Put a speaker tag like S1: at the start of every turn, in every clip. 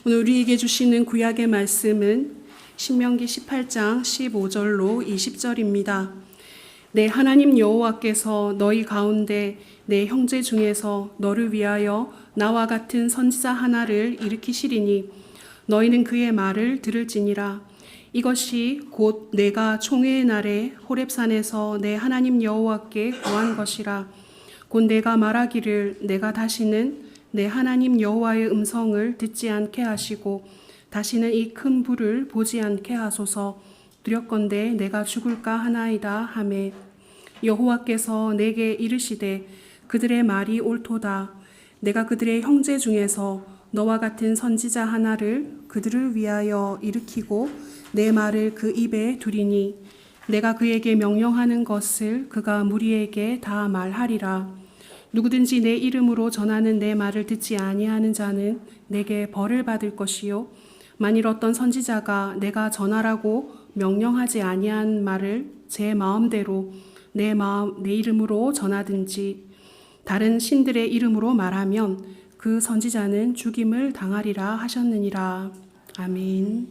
S1: 오늘 우리에게 주시는 구약의 말씀은 신명기 18장 15절로 20절입니다. 내 하나님 여호와께서 너희 가운데 내 형제 중에서 너를 위하여 나와 같은 선지자 하나를 일으키시리니 너희는 그의 말을 들을지니라. 이것이 곧 내가 총회의 날에 호렙산에서 내 하나님 여호와께 구한 것이라. 곧 내가 말하기를 내가 다시는 내 하나님 여호와의 음성을 듣지 않게 하시고 다시는 이 큰 불을 보지 않게 하소서. 두렵건대 내가 죽을까 하나이다 하매 여호와께서 내게 이르시되 그들의 말이 옳도다. 내가 그들의 형제 중에서 너와 같은 선지자 하나를 그들을 위하여 일으키고 내 말을 그 입에 두리니 내가 그에게 명령하는 것을 그가 무리에게 다 말하리라. 누구든지 내 이름으로 전하는 내 말을 듣지 아니하는 자는 내게 벌을 받을 것이요 만일 어떤 선지자가 내가 전하라고 명령하지 아니한 말을 제 마음대로 내 이름으로 전하든지 다른 신들의 이름으로 말하면 그 선지자는 죽임을 당하리라 하셨느니라. 아멘.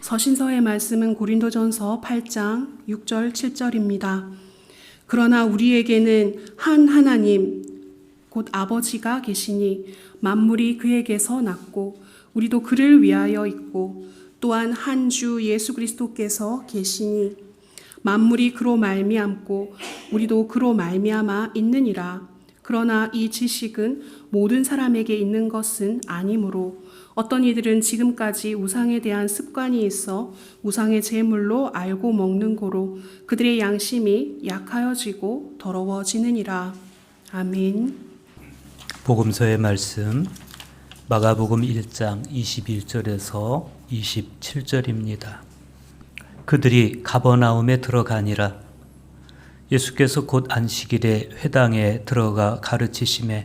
S1: 서신서의 말씀은 고린도전서 8장 6절 7절입니다. 그러나 우리에게는 한 하나님 곧 아버지가 계시니 만물이 그에게서 났고 우리도 그를 위하여 있고 또한 한 주 예수 그리스도께서 계시니 만물이 그로 말미암고 우리도 그로 말미암아 있느니라. 그러나 이 지식은 모든 사람에게 있는 것은 아니므로 어떤 이들은 지금까지 우상에 대한 습관이 있어 우상의 제물로 알고 먹는 고로 그들의 양심이 약하여지고 더러워지느니라. 아멘.
S2: 복음서의 말씀 마가복음 1장 21절에서 27절입니다. 그들이 가버나움에 들어가니라. 예수께서 곧 안식일에 회당에 들어가 가르치심에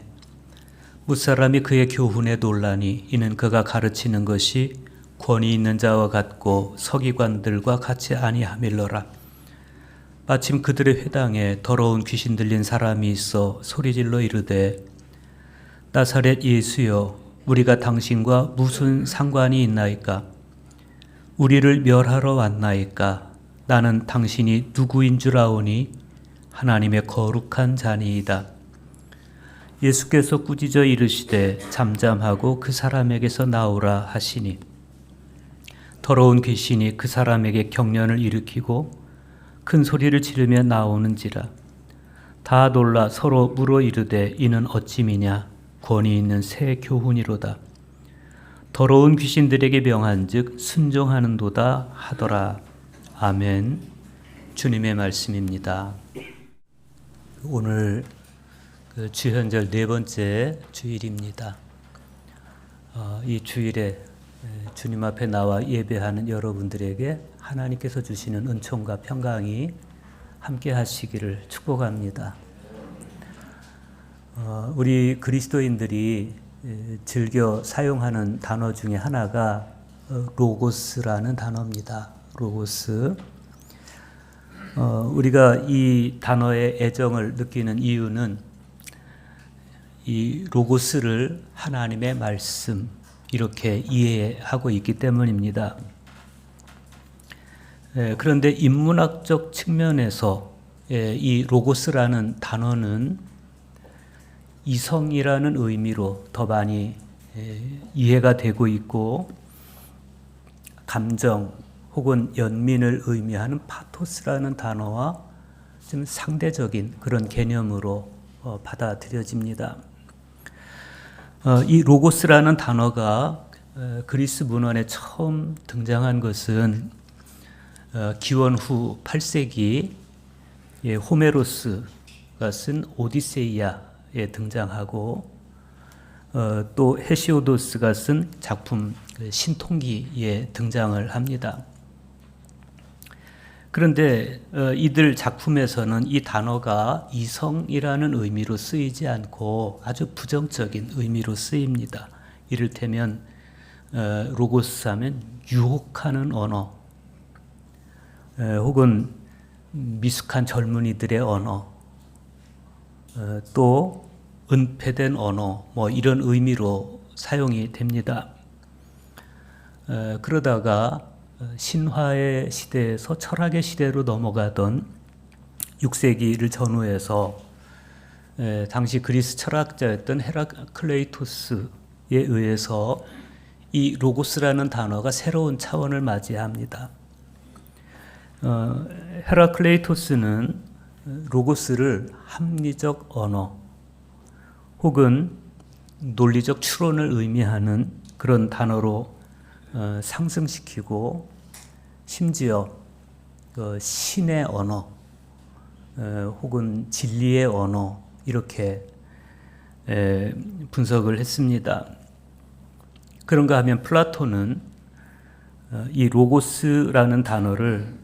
S2: 무사람이 그의 교훈에 놀라니 이는 그가 가르치는 것이 권위 있는 자와 같고 서기관들과 같이 아니하밀러라. 마침 그들의 회당에 더러운 귀신 들린 사람이 있어 소리질러 이르되 나사렛 예수여 우리가 당신과 무슨 상관이 있나이까? 우리를 멸하러 왔나이까? 나는 당신이 누구인 줄 아오니 하나님의 거룩한 자니이다. 예수께서 꾸짖어 이르시되 잠잠하고 그 사람에게서 나오라 하시니 더러운 귀신이 그 사람에게 경련을 일으키고 큰 소리를 지르며 나오는지라. 다 놀라 서로 물어 이르되 이는 어찌미냐? 권위 있는 새 교훈이로다. 더러운 귀신들에게 명한즉 순종하는도다 하더라. 아멘. 주님의 말씀입니다. 오늘 주현절 네 번째 주일입니다. 이 주일에 주님 앞에 나와 예배하는 여러분들에게 하나님께서 주시는 은총과 평강이 함께 하시기를 축복합니다. 우리 그리스도인들이 즐겨 사용하는 단어 중에 하나가 로고스라는 단어입니다. 로고스. 우리가 이 단어에 애정을 느끼는 이유는 이 로고스를 하나님의 말씀 이렇게 이해하고 있기 때문입니다. 그런데 인문학적 측면에서 이 로고스라는 단어는 이성이라는 의미로 더 많이 이해가 되고 있고 감정 혹은 연민을 의미하는 파토스라는 단어와 좀 상대적인 그런 개념으로 받아들여집니다. 이 로고스라는 단어가 그리스 문헌에 처음 등장한 것은 기원 후 8세기 호메로스가 쓴 오디세이아에 등장하고 또 헤시오도스가 쓴 작품 신통기에 등장을 합니다. 그런데 이들 작품에서는 이 단어가 이성이라는 의미로 쓰이지 않고 아주 부정적인 의미로 쓰입니다. 이를테면 로고스 하면 유혹하는 언어 혹은 미숙한 젊은이들의 언어 또 은폐된 언어 이런 의미로 사용이 됩니다. 그러다가 신화의 시대에서 철학의 시대로 넘어가던 6세기를 전후해서 당시 그리스 철학자였던 헤라클레이토스에 의해서 이 로고스라는 단어가 새로운 차원을 맞이합니다. 헤라클레이토스는 로고스를 합리적 언어 혹은 논리적 추론을 의미하는 그런 단어로 상승시키고 심지어 신의 언어 혹은 진리의 언어 이렇게 분석을 했습니다. 그런가 하면 플라톤은 이 로고스라는 단어를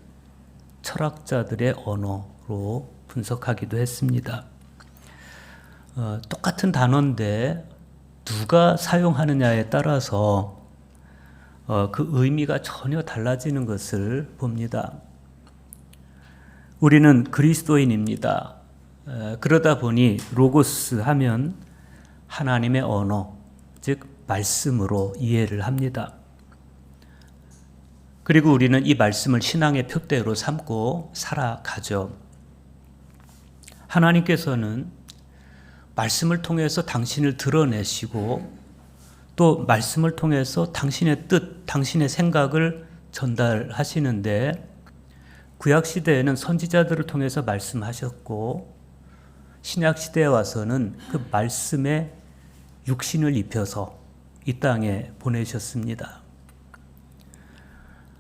S2: 철학자들의 언어로 분석하기도 했습니다. 똑같은 단어인데 누가 사용하느냐에 따라서 그 의미가 전혀 달라지는 것을 봅니다. 우리는 그리스도인입니다. 그러다 보니 로고스 하면 하나님의 언어, 즉 말씀으로 이해를 합니다. 그리고 우리는 이 말씀을 신앙의 표대로 삼고 살아가죠. 하나님께서는 말씀을 통해서 당신을 드러내시고 또 말씀을 통해서 당신의 뜻, 당신의 생각을 전달하시는데 구약 시대에는 선지자들을 통해서 말씀하셨고 신약 시대에 와서는 그 말씀에 육신을 입혀서 이 땅에 보내셨습니다.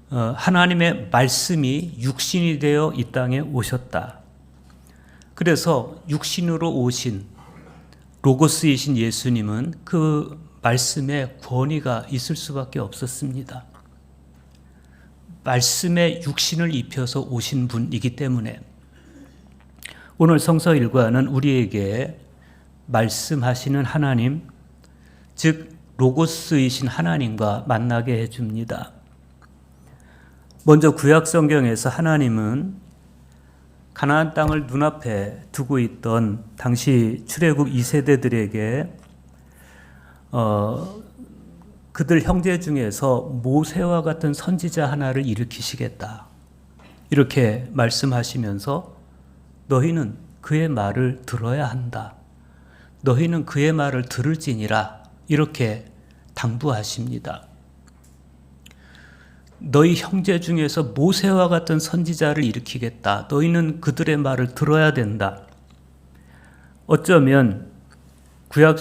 S2: 하나님의 말씀이 육신이 되어 이 땅에 오셨다. 그래서 육신으로 오신 로고스이신 예수님은 그 말씀에 권위가 있을 수밖에 없었습니다. 말씀에 육신을 입혀서 오신 분이기 때문에 오늘 성서 일과는 우리에게 말씀하시는 하나님, 즉 로고스이신 하나님과 만나게 해줍니다. 먼저 구약 성경에서 하나님은 가나안 땅을 눈앞에 두고 있던 당시 출애굽 2세대들에게 그들 형제 중에서 모세와 같은 선지자 하나를 일으키시겠다. 이렇게 말씀하시면서 너희는 그의 말을 들어야 한다. 너희는 그의 말을 들을지니라. 이렇게 당부하십니다. 너희 형제 중에서 모세와 같은 선지자를 일으키겠다. 너희는 그들의 말을 들어야 된다. 어쩌면 구약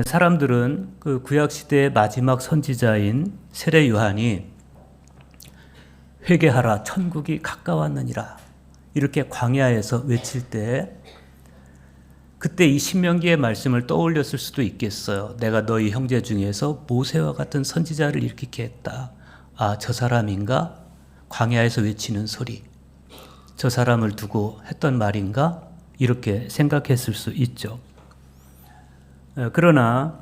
S2: 사람들은 그 구약 시대의 마지막 선지자인 세례 요한이 회개하라 천국이 가까웠느니라 이렇게 광야에서 외칠 때 그때 이 신명기의 말씀을 떠올렸을 수도 있겠어요. 내가 너희 형제 중에서 모세와 같은 선지자를 일으키게 했다. 아, 저 사람인가? 광야에서 외치는 소리. 저 사람을 두고 했던 말인가? 이렇게 생각했을 수 있죠. 그러나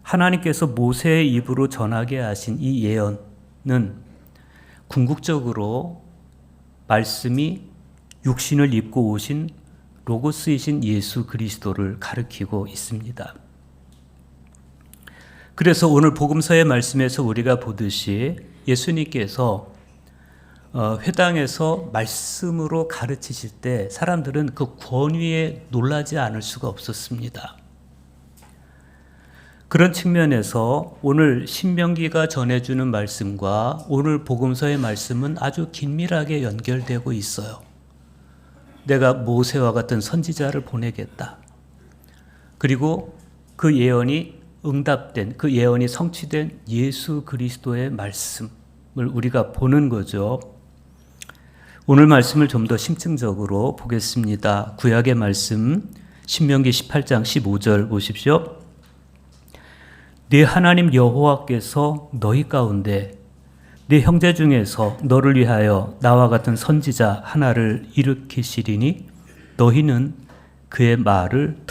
S2: 하나님께서 모세의 입으로 전하게 하신 이 예언은 궁극적으로 말씀이 육신을 입고 오신 로고스이신 예수 그리스도를 가리키고 있습니다. 그래서 오늘 복음서의 말씀에서 우리가 보듯이 예수님께서 회당에서 말씀으로 가르치실 때 사람들은 그 권위에 놀라지 않을 수가 없었습니다. 그런 측면에서 오늘 신명기가 전해주는 말씀과 오늘 복음서의 말씀은 아주 긴밀하게 연결되고 있어요. 내가 모세와 같은 선지자를 보내겠다. 그리고 그 예언이 응답된, 그 예언이 성취된 예수 그리스도의 말씀을 우리가 보는 거죠. 오늘 말씀을 좀 더 심층적으로 보겠습니다. 구약의 말씀 신명기 18장 15절 보십시오. 네 하나님 여호와께서 너희 가운데 네 형제 중에서 너를 위하여 나와 같은 선지자 하나를 일으키시리니 너희는 그의 말을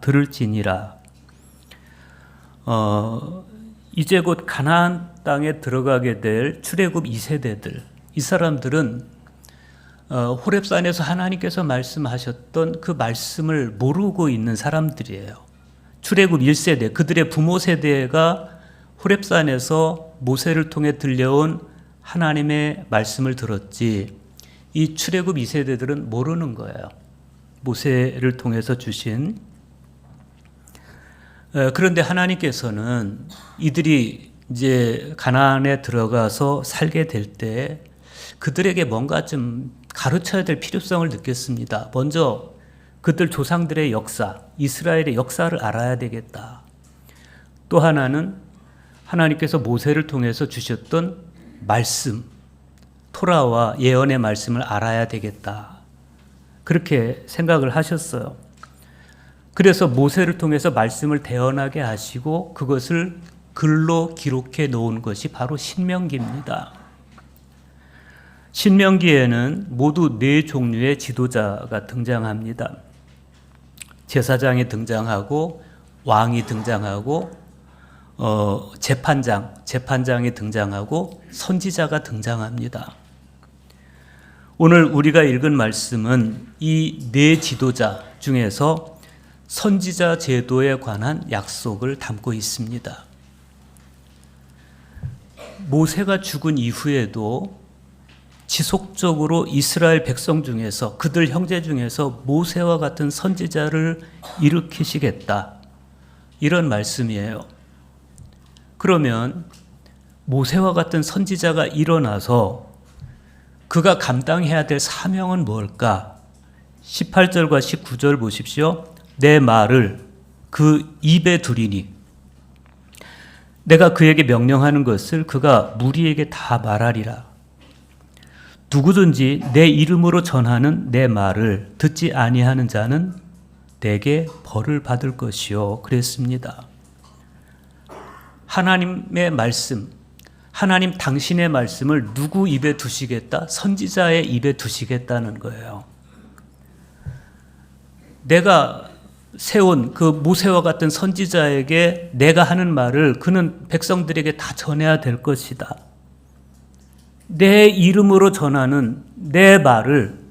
S2: 들을지니라. 이제 곧 가나안 땅에 들어가게 될 출애굽 2세대들, 이 사람들은 호렙산에서 하나님께서 말씀하셨던 그 말씀을 모르고 있는 사람들이에요. 출애굽 1세대, 그들의 부모 세대가 호렙산에서 모세를 통해 들려온 하나님의 말씀을 들었지 이 출애굽 2세대들은 모르는 거예요. 모세를 통해서 주신. 그런데 하나님께서는 이들이 이제 가나안에 들어가서 살게 될 때 그들에게 뭔가 좀 가르쳐야 될 필요성을 느꼈습니다. 먼저 그들 조상들의 역사, 이스라엘의 역사를 알아야 되겠다. 또 하나는 하나님께서 모세를 통해서 주셨던 말씀, 토라와 예언의 말씀을 알아야 되겠다. 그렇게 생각을 하셨어요. 그래서 모세를 통해서 말씀을 대언하게 하시고 그것을 글로 기록해 놓은 것이 바로 신명기입니다. 신명기에는 모두 4종류의 지도자가 등장합니다. 제사장이 등장하고 왕이 등장하고 재판장이 등장하고 선지자가 등장합니다. 오늘 우리가 읽은 말씀은 이 4 지도자 중에서 선지자 제도에 관한 약속을 담고 있습니다. 모세가 죽은 이후에도 지속적으로 이스라엘 백성 중에서 그들 형제 중에서 모세와 같은 선지자를 일으키시겠다. 이런 말씀이에요. 그러면 모세와 같은 선지자가 일어나서 그가 감당해야 될 사명은 뭘까? 18절과 19절 보십시오. 내 말을 그 입에 두리니 내가 그에게 명령하는 것을 그가 무리에게 다 말하리라. 누구든지 내 이름으로 전하는 내 말을 듣지 아니하는 자는 내게 벌을 받을 것이요. 그랬습니다. 하나님의 말씀, 하나님 당신의 말씀을 누구 입에 두시겠다? 선지자의 입에 두시겠다는 거예요. 내가 세운 그 모세와 같은 선지자에게 내가 하는 말을 그는 백성들에게 다 전해야 될 것이다. 내 이름으로 전하는 내 말을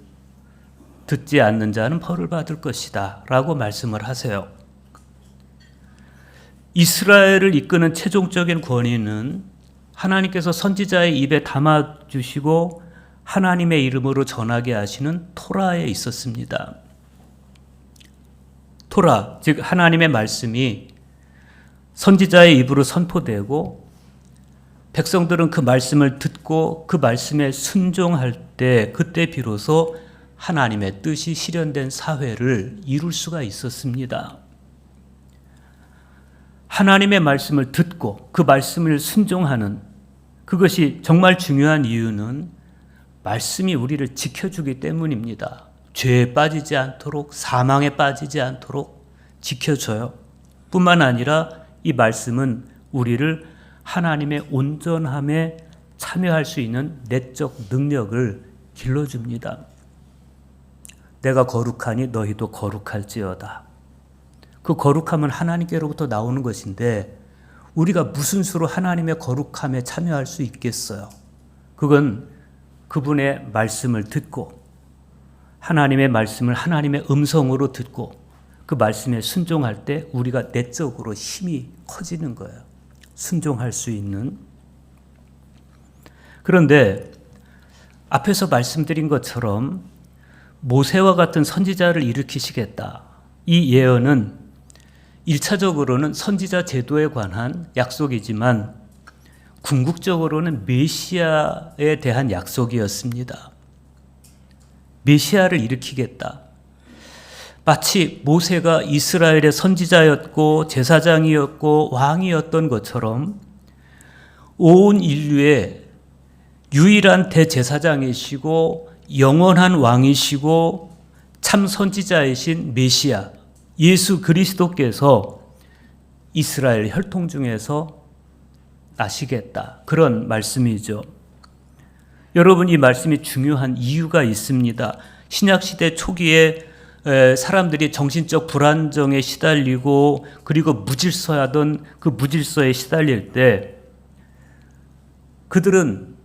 S2: 듣지 않는 자는 벌을 받을 것이다 라고 말씀을 하세요. 이스라엘을 이끄는 최종적인 권위는 하나님께서 선지자의 입에 담아주시고 하나님의 이름으로 전하게 하시는 토라에 있었습니다. 토라, 즉 하나님의 말씀이 선지자의 입으로 선포되고 백성들은 그 말씀을 듣고 그 말씀에 순종할 때 그때 비로소 하나님의 뜻이 실현된 사회를 이룰 수가 있었습니다. 하나님의 말씀을 듣고 그 말씀을 순종하는 그것이 정말 중요한 이유는 말씀이 우리를 지켜주기 때문입니다. 죄에 빠지지 않도록 사망에 빠지지 않도록 지켜줘요. 뿐만 아니라 이 말씀은 우리를 하나님의 온전함에 참여할 수 있는 내적 능력을 길러줍니다. 내가 거룩하니 너희도 거룩할지어다. 그 거룩함은 하나님께로부터 나오는 것인데 우리가 무슨 수로 하나님의 거룩함에 참여할 수 있겠어요? 그건 그분의 말씀을 듣고 하나님의 말씀을 하나님의 음성으로 듣고 그 말씀에 순종할 때 우리가 내적으로 힘이 커지는 거예요. 순종할 수 있는. 그런데 앞에서 말씀드린 것처럼 모세와 같은 선지자를 일으키시겠다. 이 예언은 1차적으로는 선지자 제도에 관한 약속이지만 궁극적으로는 메시아에 대한 약속이었습니다. 메시아를 일으키겠다. 마치 모세가 이스라엘의 선지자였고 제사장이었고 왕이었던 것처럼 온 인류의 유일한 대제사장이시고 영원한 왕이시고 참 선지자이신 메시아 예수 그리스도께서 이스라엘 혈통 중에서 나시겠다. 그런 말씀이죠. 여러분, 이 말씀이 중요한 이유가 있습니다. 신약시대 초기에 사람들이 정신적 불안정에 시달리고 그리고 무질서하던 그 무질서에 시달릴 때 그들은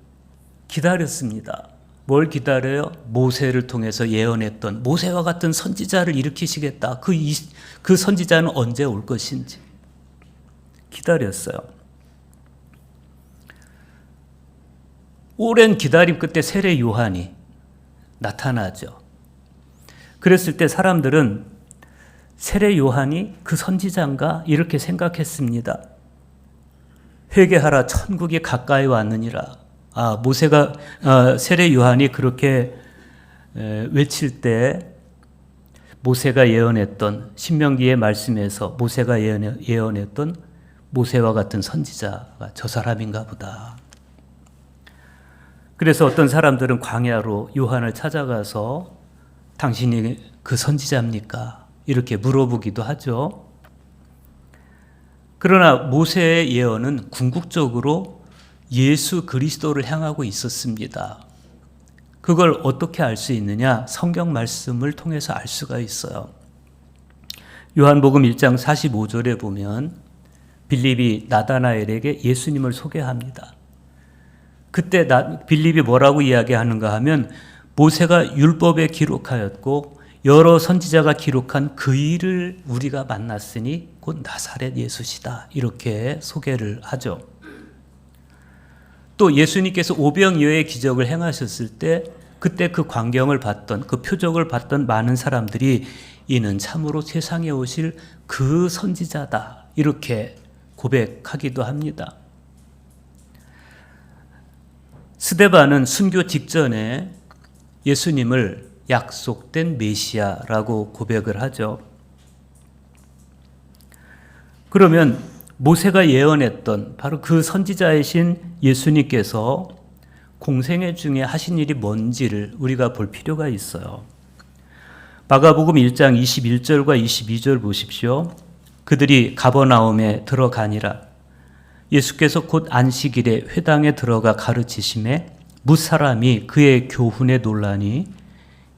S2: 기다렸습니다. 뭘 기다려요? 모세를 통해서 예언했던 모세와 같은 선지자를 일으키시겠다. 그 선지자는 언제 올 것인지 기다렸어요. 오랜 기다림 끝에 세례 요한이 나타나죠. 그랬을 때 사람들은 세례 요한이 그 선지자인가 이렇게 생각했습니다. 회개하라 천국이 가까이 왔느니라. 모세가 세례 요한이 그렇게 외칠 때 모세가 예언했던 신명기의 말씀에서 모세가 예언했던 모세와 같은 선지자가 저 사람인가 보다. 그래서 어떤 사람들은 광야로 요한을 찾아가서 당신이 그 선지자입니까? 이렇게 물어보기도 하죠. 그러나 모세의 예언은 궁극적으로 예수 그리스도를 향하고 있었습니다. 그걸 어떻게 알 수 있느냐? 성경 말씀을 통해서 알 수가 있어요. 요한복음 1장 45절에 보면 빌립이 나다나엘에게 예수님을 소개합니다. 그때 빌립이 뭐라고 이야기하는가 하면 모세가 율법에 기록하였고 여러 선지자가 기록한 그 일을 우리가 만났으니 곧 나사렛 예수시다. 이렇게 소개를 하죠. 또 예수님께서 오병이어의 기적을 행하셨을 때 그때 그 광경을 봤던 그 표적을 봤던 많은 사람들이 이는 참으로 세상에 오실 그 선지자다. 이렇게 고백하기도 합니다. 스데반은 순교 직전에 예수님을 약속된 메시아라고 고백을 하죠. 그러면 모세가 예언했던 바로 그 선지자이신 예수님께서 공생애 중에 하신 일이 뭔지를 우리가 볼 필요가 있어요. 마가복음 1장 21절과 22절 보십시오. 그들이 가버나움에 들어가니라. 예수께서 곧 안식일에 회당에 들어가 가르치심에 뭇사람이 그의 교훈에 놀라니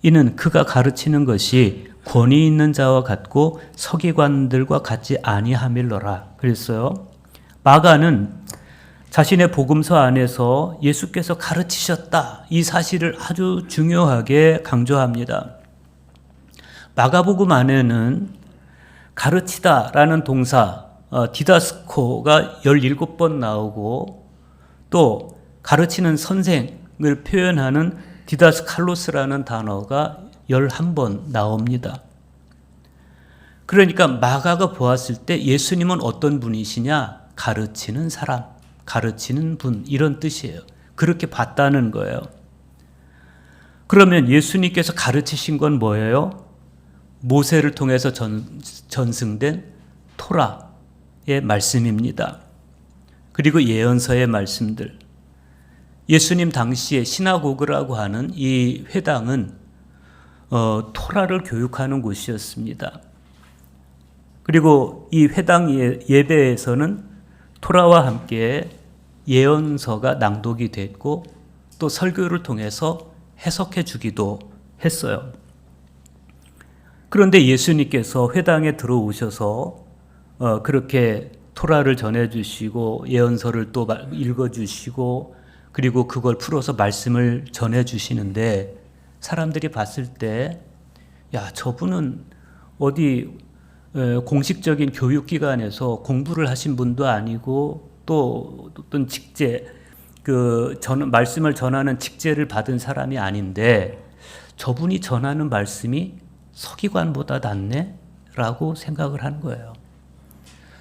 S2: 이는 그가 가르치는 것이 권위 있는 자와 같고 서기관들과 같지 아니함일러라. 그랬어요. 마가는 자신의 복음서 안에서 예수께서 가르치셨다. 이 사실을 아주 중요하게 강조합니다. 마가복음 안에는 가르치다라는 동사 디다스코가 17번 나오고 또 가르치는 선생을 표현하는 디다스칼로스라는 단어가 11번 나옵니다. 그러니까 마가가 보았을 때 예수님은 어떤 분이시냐? 가르치는 사람, 가르치는 분 이런 뜻이에요. 그렇게 봤다는 거예요. 그러면 예수님께서 가르치신 건 뭐예요? 모세를 통해서 전승된 토라의 말씀입니다. 그리고 예언서의 말씀들. 예수님 당시에 시나고그라고 하는 이 회당은 토라를 교육하는 곳이었습니다. 그리고 이 회당 예배에서는 토라와 함께 예언서가 낭독이 됐고 또 설교를 통해서 해석해 주기도 했어요. 그런데 예수님께서 회당에 들어오셔서 그렇게 토라를 전해주시고 예언서를 또 읽어주시고 그리고 그걸 풀어서 말씀을 전해주시는데 사람들이 봤을 때 야, 저분은 어디 공식적인 교육기관에서 공부를 하신 분도 아니고 또 어떤 직제 말씀을 전하는 직제를 받은 사람이 아닌데 저분이 전하는 말씀이 서기관보다 낫네? 라고 생각을 한 거예요.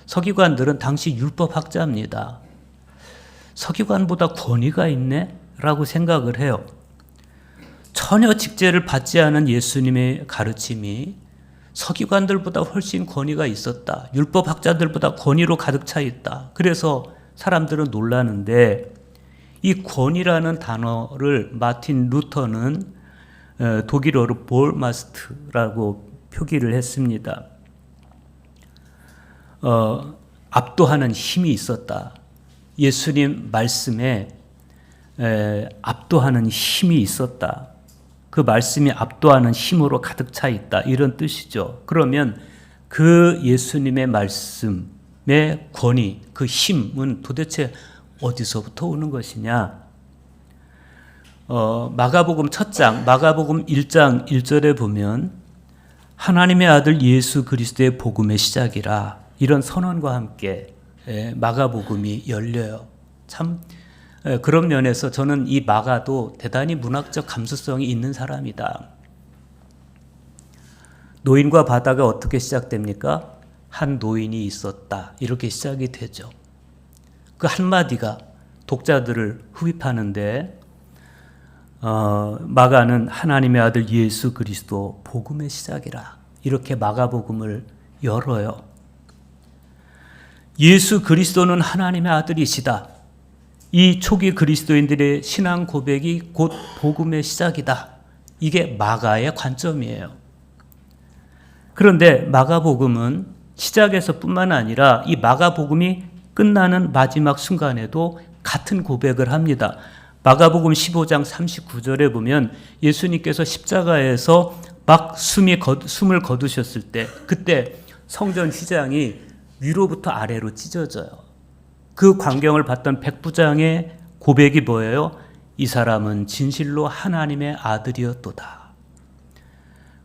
S2: 서기관들은 당시 율법학자입니다. 서기관보다 권위가 있네? 라고 생각을 해요. 전혀 직제를 받지 않은 예수님의 가르침이 서기관들보다 훨씬 권위가 있었다. 율법학자들보다 권위로 가득 차 있다. 그래서 사람들은 놀라는데 이 권위라는 단어를 마틴 루터는 독일어로 볼마스트라고 표기를 했습니다. 압도하는 힘이 있었다. 예수님 말씀에 압도하는 힘이 있었다. 그 말씀이 압도하는 힘으로 가득 차 있다. 이런 뜻이죠. 그러면 그 예수님의 말씀의 권위, 그 힘은 도대체 어디서부터 오는 것이냐? 마가복음 첫 장, 마가복음 1장 1절에 보면 하나님의 아들 예수 그리스도의 복음의 시작이라 이런 선언과 함께 마가복음이 열려요. 참 그런 면에서 저는 이 마가도 대단히 문학적 감수성이 있는 사람이다. 노인과 바다가 어떻게 시작됩니까? 한 노인이 있었다. 이렇게 시작이 되죠. 그 한마디가 독자들을 흡입하는데 마가는 하나님의 아들 예수 그리스도 복음의 시작이라 이렇게 마가복음을 열어요. 예수 그리스도는 하나님의 아들이시다. 이 초기 그리스도인들의 신앙 고백이 곧 복음의 시작이다. 이게 마가의 관점이에요. 그런데 마가복음은 시작에서뿐만 아니라 이 마가복음이 끝나는 마지막 순간에도 같은 고백을 합니다. 마가복음 15장 39절에 보면 예수님께서 십자가에서 막 숨을 거두셨을 때 그때 성전 휘장이 위로부터 아래로 찢어져요. 그 광경을 봤던 백부장의 고백이 뭐예요? 이 사람은 진실로 하나님의 아들이었도다.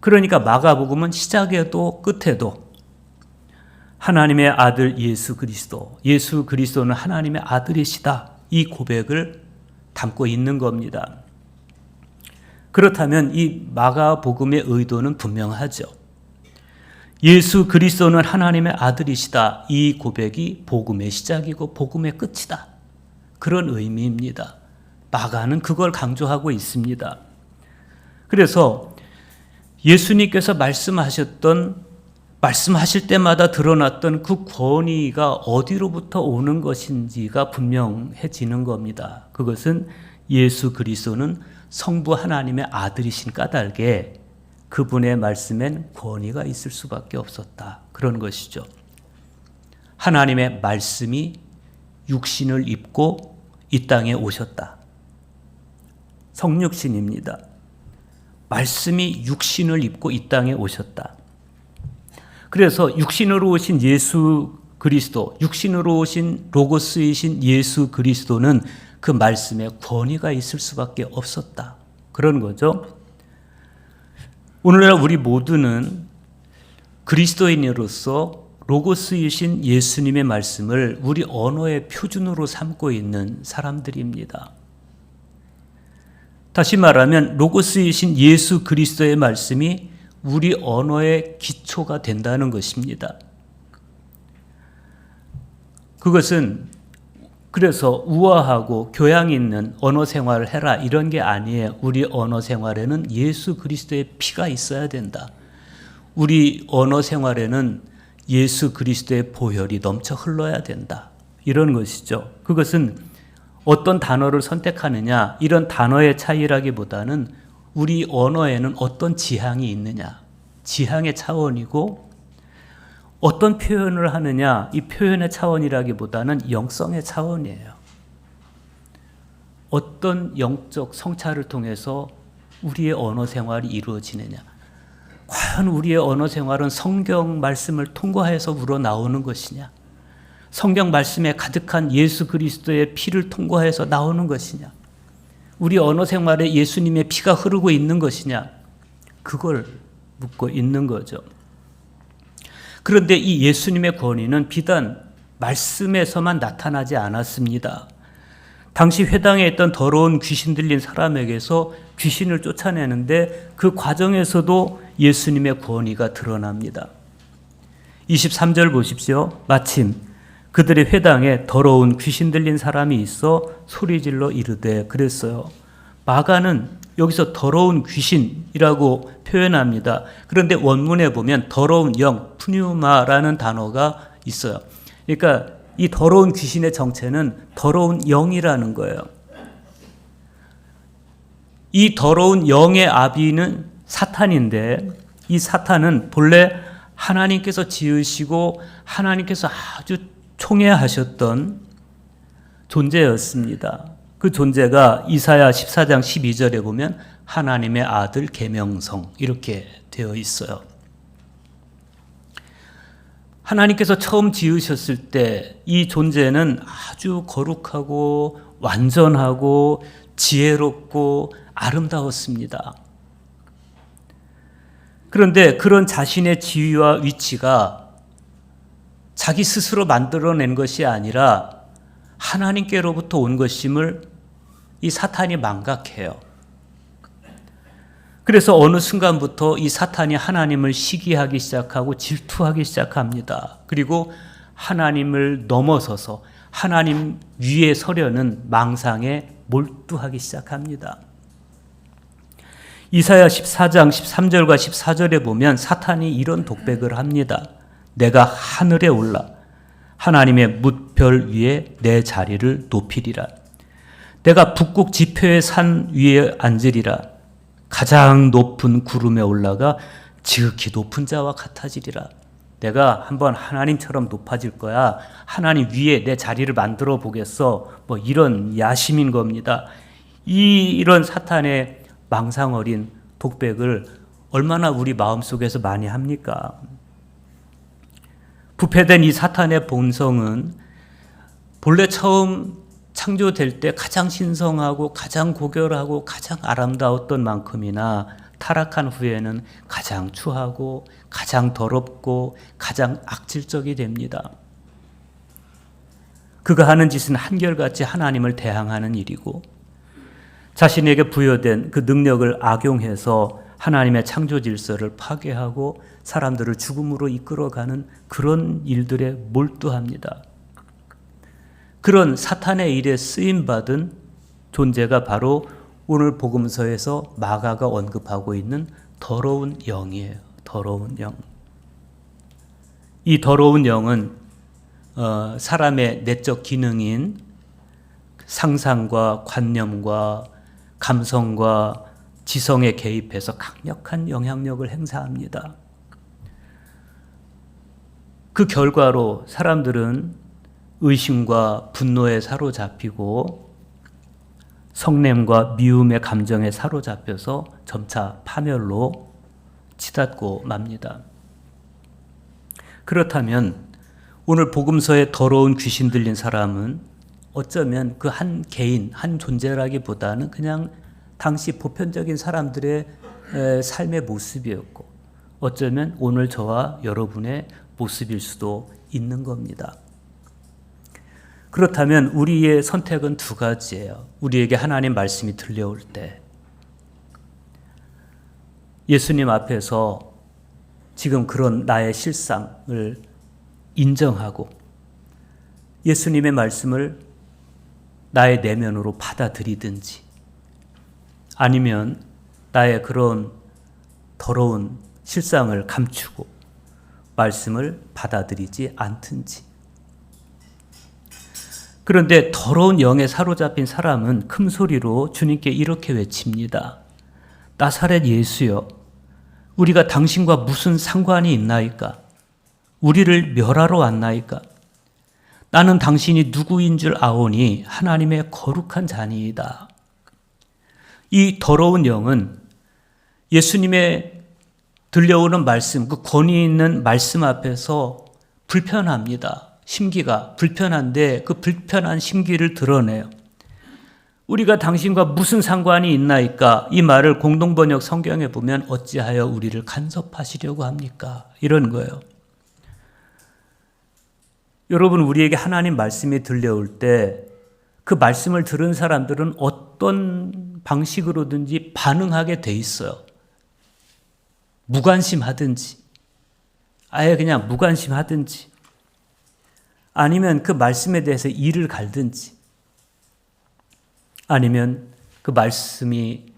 S2: 그러니까 마가복음은 시작에도 끝에도 하나님의 아들 예수 그리스도는 하나님의 아들이시다. 이 고백을 담고 있는 겁니다. 그렇다면 이 마가복음의 의도는 분명하죠. 예수 그리스도는 하나님의 아들이시다. 이 고백이 복음의 시작이고 복음의 끝이다. 그런 의미입니다. 마가는 그걸 강조하고 있습니다. 그래서 예수님께서 말씀하실 때마다 드러났던 그 권위가 어디로부터 오는 것인지가 분명해지는 겁니다. 그것은 예수 그리스도는 성부 하나님의 아들이신 까닭에 그분의 말씀엔 권위가 있을 수밖에 없었다. 그런 것이죠. 하나님의 말씀이 육신을 입고 이 땅에 오셨다. 성육신입니다. 말씀이 육신을 입고 이 땅에 오셨다. 그래서 육신으로 오신 예수 그리스도, 육신으로 오신 로고스이신 예수 그리스도는 그 말씀에 권위가 있을 수밖에 없었다. 그런 거죠. 오늘날 우리 모두는 그리스도인으로서 로고스이신 예수님의 말씀을 우리 언어의 표준으로 삼고 있는 사람들입니다. 다시 말하면 로고스이신 예수 그리스도의 말씀이 우리 언어의 기초가 된다는 것입니다. 그것은 그래서 우아하고 교양 있는 언어 생활을 해라 이런 게 아니에요. 우리 언어 생활에는 예수 그리스도의 피가 있어야 된다. 우리 언어 생활에는 예수 그리스도의 보혈이 넘쳐 흘러야 된다. 이런 것이죠. 그것은 어떤 단어를 선택하느냐 이런 단어의 차이라기보다는 우리 언어에는 어떤 지향이 있느냐 지향의 차원이고 어떤 표현을 하느냐 이 표현의 차원이라기보다는 영성의 차원이에요. 어떤 영적 성찰을 통해서 우리의 언어 생활이 이루어지느냐. 과연 우리의 언어 생활은 성경 말씀을 통과해서 우러나오는 것이냐. 성경 말씀에 가득한 예수 그리스도의 피를 통과해서 나오는 것이냐. 우리 언어 생활에 예수님의 피가 흐르고 있는 것이냐. 그걸 묻고 있는 거죠. 그런데 이 예수님의 권위는 비단 말씀에서만 나타나지 않았습니다. 당시 회당에 있던 더러운 귀신 들린 사람에게서 귀신을 쫓아내는데 그 과정에서도 예수님의 권위가 드러납니다. 23절 보십시오. 마침 그들의 회당에 더러운 귀신 들린 사람이 있어 소리질러 이르되 그랬어요. 마가는 여기서 더러운 귀신이라고 표현합니다. 그런데 원문에 보면 더러운 영, 푸뉴마라는 단어가 있어요. 그러니까 이 더러운 귀신의 정체는 더러운 영이라는 거예요. 이 더러운 영의 아비는 사탄인데 이 사탄은 본래 하나님께서 지으시고 하나님께서 아주 총애하셨던 존재였습니다. 그 존재가 이사야 14장 12절에 보면 하나님의 아들 계명성 이렇게 되어 있어요. 하나님께서 처음 지으셨을 때 이 존재는 아주 거룩하고 완전하고 지혜롭고 아름다웠습니다. 그런데 그런 자신의 지위와 위치가 자기 스스로 만들어낸 것이 아니라 하나님께로부터 온 것임을 이 사탄이 망각해요. 그래서 어느 순간부터 이 사탄이 하나님을 시기하기 시작하고 질투하기 시작합니다. 그리고 하나님을 넘어서서 하나님 위에 서려는 망상에 몰두하기 시작합니다. 이사야 14장 13절과 14절에 보면 사탄이 이런 독백을 합니다. 내가 하늘에 올라 하나님의 뭇별 위에 내 자리를 높이리라. 내가 북극 지표의 산 위에 앉으리라. 가장 높은 구름에 올라가 지극히 높은 자와 같아지리라. 내가 한번 하나님처럼 높아질 거야. 하나님 위에 내 자리를 만들어 보겠어. 뭐 이런 야심인 겁니다. 이런 사탄의 망상 어린 독백을 얼마나 우리 마음속에서 많이 합니까? 부패된 이 사탄의 본성은 본래 처음 창조될 때 가장 신성하고 가장 고결하고 가장 아름다웠던 만큼이나 타락한 후에는 가장 추하고 가장 더럽고 가장 악질적이 됩니다. 그가 하는 짓은 한결같이 하나님을 대항하는 일이고 자신에게 부여된 그 능력을 악용해서 하나님의 창조 질서를 파괴하고 사람들을 죽음으로 이끌어가는 그런 일들에 몰두합니다. 그런 사탄의 일에 쓰임받은 존재가 바로 오늘 복음서에서 마가가 언급하고 있는 더러운 영이에요. 더러운 영. 이 더러운 영은 사람의 내적 기능인 상상과 관념과 감성과 지성에 개입해서 강력한 영향력을 행사합니다. 그 결과로 사람들은 의심과 분노에 사로잡히고 성냄과 미움의 감정에 사로잡혀서 점차 파멸로 치닫고 맙니다. 그렇다면 오늘 복음서에 더러운 귀신 들린 사람은 어쩌면 그 한 개인, 한 존재라기보다는 그냥 당시 보편적인 사람들의 삶의 모습이었고 어쩌면 오늘 저와 여러분의 모습일 수도 있는 겁니다. 그렇다면 우리의 선택은 두 가지예요. 우리에게 하나님 말씀이 들려올 때 예수님 앞에서 지금 그런 나의 실상을 인정하고 예수님의 말씀을 나의 내면으로 받아들이든지 아니면 나의 그런 더러운 실상을 감추고 말씀을 받아들이지 않든지. 그런데 더러운 영에 사로잡힌 사람은 큰 소리로 주님께 이렇게 외칩니다. 나사렛 예수여, 우리가 당신과 무슨 상관이 있나이까? 우리를 멸하러 왔나이까? 나는 당신이 누구인 줄 아오니 하나님의 거룩한 자니이다. 이 더러운 영은 예수님의 들려오는 말씀, 그 권위 있는 말씀 앞에서 불편합니다. 심기가 불편한데 그 불편한 심기를 드러내요. 우리가 당신과 무슨 상관이 있나이까? 이 말을 공동번역 성경에 보면 어찌하여 우리를 간섭하시려고 합니까? 이런 거예요. 여러분, 우리에게 하나님 말씀이 들려올 때 그 말씀을 들은 사람들은 어떤 방식으로든지 반응하게 돼 있어요. 무관심하든지 아예 그냥 무관심하든지 아니면 그 말씀에 대해서 이를 갈든지 아니면 그 말씀이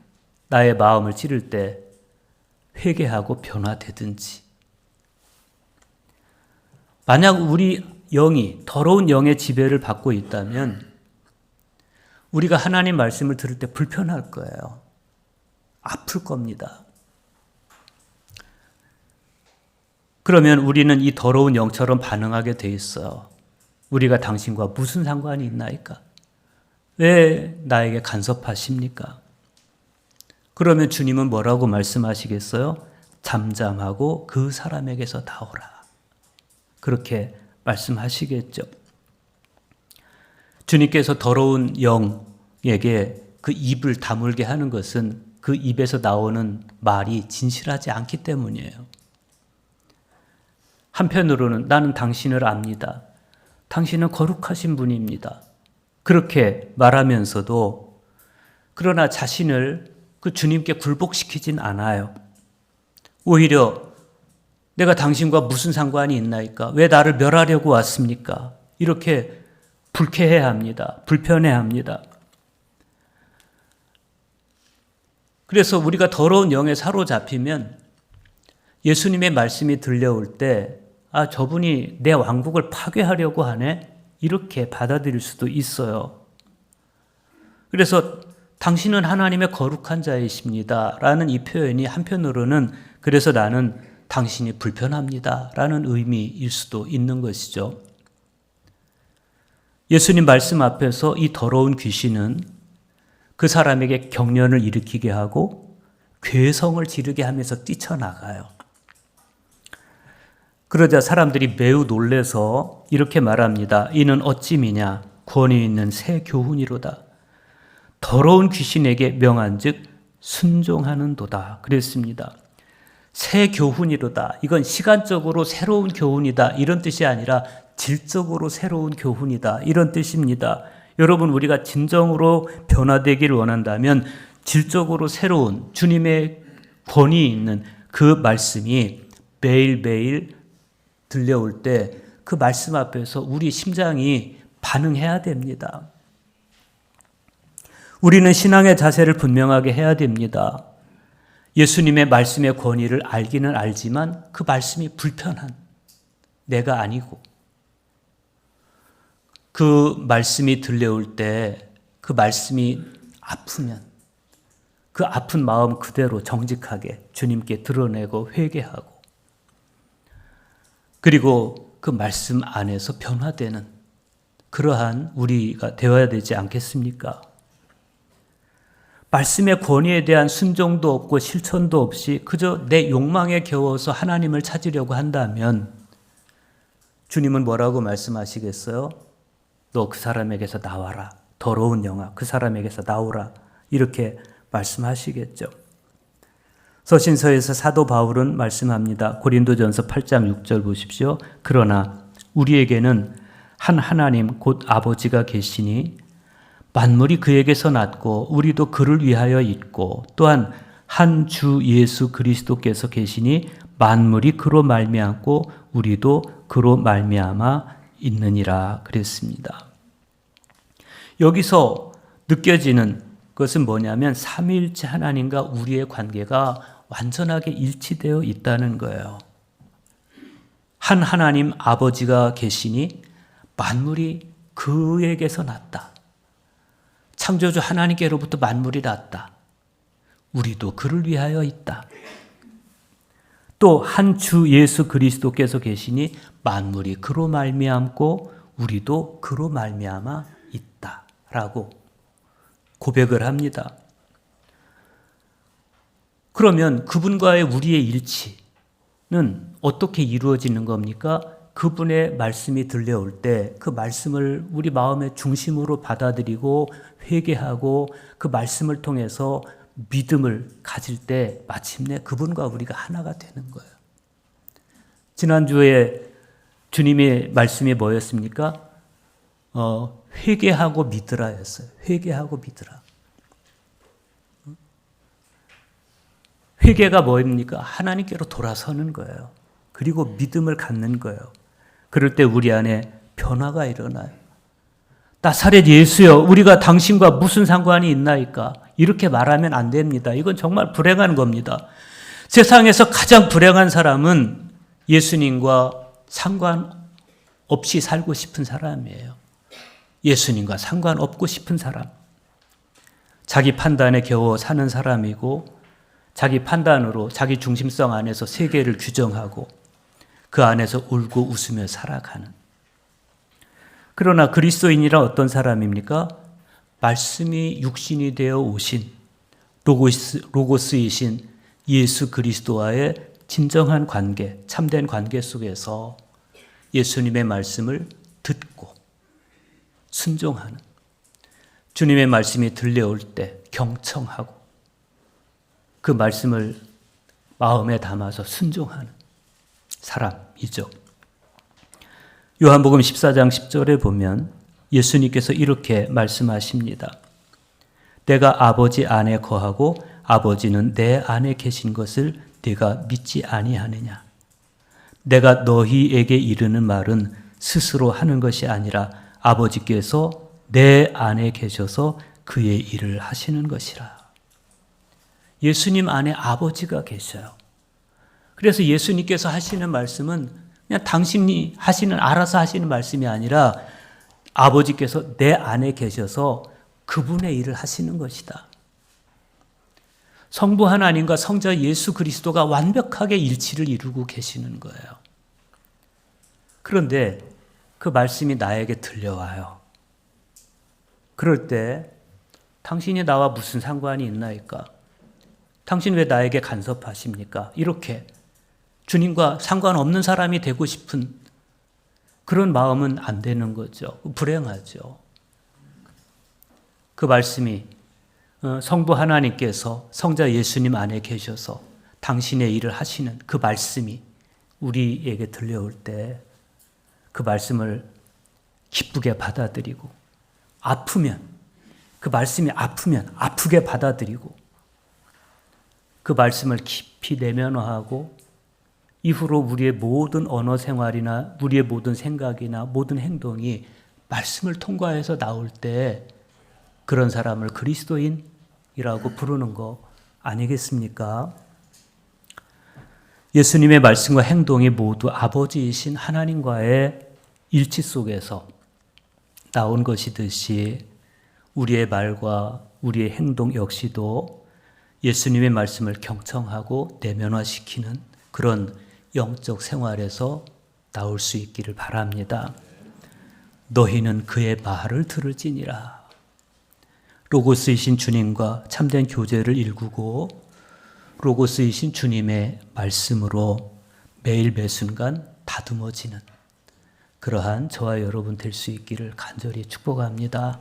S2: 나의 마음을 찌를 때 회개하고 변화되든지. 만약 우리 영이 더러운 영의 지배를 받고 있다면 우리가 하나님 말씀을 들을 때 불편할 거예요. 아플 겁니다. 그러면 우리는 이 더러운 영처럼 반응하게 돼 있어요. 우리가 당신과 무슨 상관이 있나이까? 왜 나에게 간섭하십니까? 그러면 주님은 뭐라고 말씀하시겠어요? 잠잠하고 그 사람에게서 나오라. 그렇게 말씀하시겠죠. 주님께서 더러운 영에게 그 입을 다물게 하는 것은 그 입에서 나오는 말이 진실하지 않기 때문이에요. 한편으로는 나는 당신을 압니다. 당신은 거룩하신 분입니다. 그렇게 말하면서도 그러나 자신을 그 주님께 굴복시키진 않아요. 오히려 내가 당신과 무슨 상관이 있나이까? 왜 나를 멸하려고 왔습니까? 이렇게 불쾌해합니다. 불편해합니다. 그래서 우리가 더러운 영에 사로잡히면 예수님의 말씀이 들려올 때 저분이 내 왕국을 파괴하려고 하네? 이렇게 받아들일 수도 있어요. 그래서 당신은 하나님의 거룩한 자이십니다. 라는 이 표현이 한편으로는 그래서 나는 당신이 불편합니다. 라는 의미일 수도 있는 것이죠. 예수님 말씀 앞에서 이 더러운 귀신은 그 사람에게 경련을 일으키게 하고 괴성을 지르게 하면서 뛰쳐나가요. 그러자 사람들이 매우 놀라서 이렇게 말합니다. 이는 어찌미냐? 권위 있는 새 교훈이로다. 더러운 귀신에게 명한즉 순종하는도다. 그랬습니다. 새 교훈이로다. 이건 시간적으로 새로운 교훈이다. 이런 뜻이 아니라 질적으로 새로운 교훈이다. 이런 뜻입니다. 여러분, 우리가 진정으로 변화되기를 원한다면 질적으로 새로운 주님의 권위 있는 그 말씀이 매일매일 들려올 때 그 말씀 앞에서 우리 심장이 반응해야 됩니다. 우리는 신앙의 자세를 분명하게 해야 됩니다. 예수님의 말씀의 권위를 알기는 알지만 그 말씀이 불편한 내가 아니고 그 말씀이 들려올 때 그 말씀이 아프면 그 아픈 마음 그대로 정직하게 주님께 드러내고 회개하고 그리고 그 말씀 안에서 변화되는 그러한 우리가 되어야 되지 않겠습니까? 말씀의 권위에 대한 순종도 없고 실천도 없이 그저 내 욕망에 겨워서 하나님을 찾으려고 한다면 주님은 뭐라고 말씀하시겠어요? 너 그 사람에게서 나와라. 더러운 영아, 그 사람에게서 나오라. 이렇게 말씀하시겠죠. 서신서에서 사도 바울은 말씀합니다. 고린도전서 8장 6절 보십시오. 그러나 우리에게는 한 하나님 곧 아버지가 계시니 만물이 그에게서 났고 우리도 그를 위하여 있고 또한 한 주 예수 그리스도께서 계시니 만물이 그로 말미암고 우리도 그로 말미암아 있느니라 그랬습니다. 여기서 느껴지는 것은 뭐냐면 삼위일체 하나님과 우리의 관계가 완전하게 일치되어 있다는 거예요. 한 하나님 아버지가 계시니 만물이 그에게서 났다. 창조주 하나님께로부터 만물이 났다. 우리도 그를 위하여 있다. 또 한 주 예수 그리스도께서 계시니 만물이 그로 말미암고 우리도 그로 말미암아 있다라고 고백을 합니다. 그러면 그분과의 우리의 일치는 어떻게 이루어지는 겁니까? 그분의 말씀이 들려올 때 그 말씀을 우리 마음의 중심으로 받아들이고 회개하고 그 말씀을 통해서 믿음을 가질 때 마침내 그분과 우리가 하나가 되는 거예요. 지난주에 주님의 말씀이 뭐였습니까? 회개하고 믿으라였어요. 회개하고 믿으라. 회개가 뭐입니까? 하나님께로 돌아서는 거예요. 그리고 믿음을 갖는 거예요. 그럴 때 우리 안에 변화가 일어나요. 나사렛 예수여, 우리가 당신과 무슨 상관이 있나이까? 이렇게 말하면 안 됩니다. 이건 정말 불행한 겁니다. 세상에서 가장 불행한 사람은 예수님과 상관없이 살고 싶은 사람이에요. 예수님과 상관없고 싶은 사람. 자기 판단에 겨워 사는 사람이고 자기 판단으로 자기 중심성 안에서 세계를 규정하고 그 안에서 울고 웃으며 살아가는. 그러나 그리스도인이란 어떤 사람입니까? 말씀이 육신이 되어 오신 로고스이신 예수 그리스도와의 진정한 관계, 참된 관계 속에서 예수님의 말씀을 듣고 순종하는, 주님의 말씀이 들려올 때 경청하고 그 말씀을 마음에 담아서 순종하는 사람이죠. 요한복음 14장 10절에 보면 예수님께서 이렇게 말씀하십니다. 내가 아버지 안에 거하고 아버지는 내 안에 계신 것을 네가 믿지 아니하느냐. 내가 너희에게 이르는 말은 스스로 하는 것이 아니라 아버지께서 내 안에 계셔서 그의 일을 하시는 것이라. 예수님 안에 아버지가 계셔요. 그래서 예수님께서 하시는 말씀은 그냥 당신이 알아서 하시는 말씀이 아니라 아버지께서 내 안에 계셔서 그분의 일을 하시는 것이다. 성부 하나님과 성자 예수 그리스도가 완벽하게 일치를 이루고 계시는 거예요. 그런데 그 말씀이 나에게 들려와요. 그럴 때 당신이 나와 무슨 상관이 있나이까? 당신 왜 나에게 간섭하십니까? 이렇게 주님과 상관없는 사람이 되고 싶은 그런 마음은 안 되는 거죠. 불행하죠. 그 말씀이 성부 하나님께서 성자 예수님 안에 계셔서 당신의 일을 하시는 그 말씀이 우리에게 들려올 때 그 말씀을 기쁘게 받아들이고 아프면 그 말씀이 아프면 아프게 받아들이고 그 말씀을 깊이 내면화하고 이후로 우리의 모든 언어 생활이나 우리의 모든 생각이나 모든 행동이 말씀을 통과해서 나올 때 그런 사람을 그리스도인이라고 부르는 거 아니겠습니까? 예수님의 말씀과 행동이 모두 아버지이신 하나님과의 일치 속에서 나온 것이듯이 우리의 말과 우리의 행동 역시도 예수님의 말씀을 경청하고 내면화시키는 그런 영적 생활에서 나올 수 있기를 바랍니다. 너희는 그의 말을 들을지니라. 로고스이신 주님과 참된 교제를 일구고 로고스이신 주님의 말씀으로 매일 매순간 다듬어지는 그러한 저와 여러분 될 수 있기를 간절히 축복합니다.